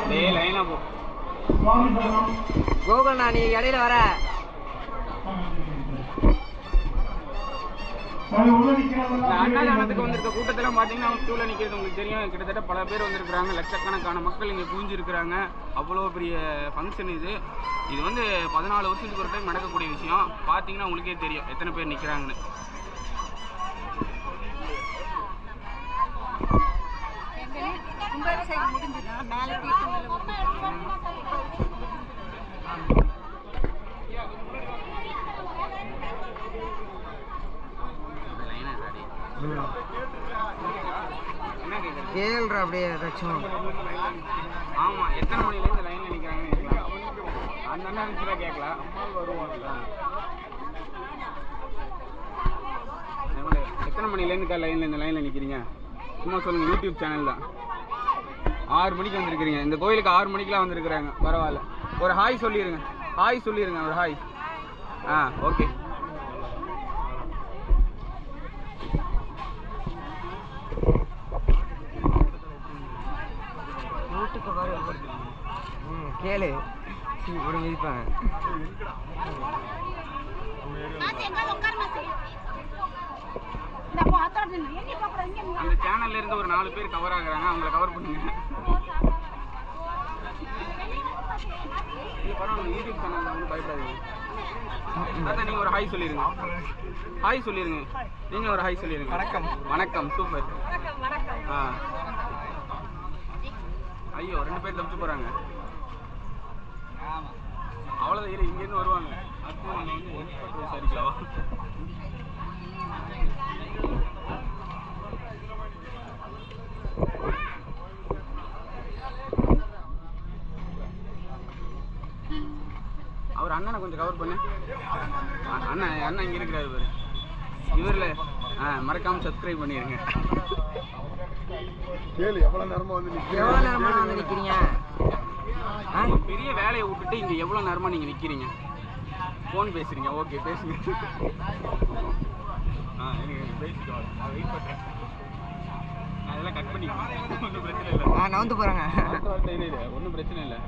லைனா போ. கோகுல் நான் நீ இடையில வர. அன்னதானத்துக்கு வந்திருக்க கூட்டத்தெல்லாம் பார்த்தீங்கன்னா அவங்க கியூவில் நிற்கிறது உங்களுக்கு தெரியும். கிட்டத்தட்ட பல பேர் வந்திருக்கிறாங்க. லட்சக்கணக்கான மக்கள் இங்கே குவிஞ்சிருக்கிறாங்க. அவ்வளோ பெரிய ஃபங்க்ஷன் இது. இது வந்து 14 வருஷத்துக்கு ஒரு டைம் நடக்கக்கூடிய விஷயம். பார்த்தீங்கன்னா உங்களுக்கே தெரியும் எத்தனை பேர் நிற்கிறாங்கன்னு. கேள்றா அப்படியே ஏதாச்சும். ஆமா, எத்தனை மணிலேருந்து லைன்ல நிற்கிறாங்கன்னு அந்த அண்ணா நினச்சில கேட்கலாம். எத்தனை மணிலேருந்து லைன்ல இந்த லைன்ல நிற்கிறீங்க சும்மா சொல்லுங்க. யூடியூப் சேனல் தான். 6 மணிக்கு வந்திருக்கிறீங்க. இந்த கோயிலுக்கு 6 மணிக்கெலாம் வந்திருக்கிறாங்க. பரவாயில்ல. ஒரு ஹாய் சொல்லிடுங்க. ஹாய் சொல்லிடுங்க. ஒரு ஹாய். ஓகே. கேளு ஒரு மிதிப்பாங்க. அந்த சேனல்ல இருந்து ஒரு 4 பேர் கவர் ஆகுறாங்க. அவங்களை கவர் பண்ணுங்க. யூடியூப் சேனல் வந்து பயப்படாதீங்க. நீங்க ஒரு ஹாய் சொல்லிருங்க. ஹாய் சொல்லிருங்க. நீங்க ஒரு ஹாய் சொல்லிருங்க. வணக்கம். வணக்கம். சூப்பர். ஐயோ 2 பேர் தப்பிச்சு போறாங்க. அவ்வளோதான். இங்கேருந்து வருவாங்க. அடுத்து நம்ம வந்து விசாரிக்கலாம். அவர் அண்ணனை கொஞ்சம் கவர் பண்ணு. அண்ணன் இங்கே இருக்கிறாரு பாரு. இவரில் மறக்காமல் சப்ஸ்கிரைப் பண்ணிடுங்க. எவ்வளோ நேரமா வந்து நிற்கிறீங்க? பெரிய வேலையை விட்டுட்டு இங்கே எவ்வளோ நேரமாக நீங்கள் நிற்கிறீங்க? ஃபோன் பேசுகிறீங்க. ஓகே பேசுங்க. பேசிக்கோ. நான் வெயிட் பண்ணுறேன். நான் அதெல்லாம் கட் பண்ணிக்கிறேன். ஒன்றும் பிரச்சனை இல்லை. நான் வந்து போகிறேங்க. ஒன்றும் பிரச்சனை இல்லை.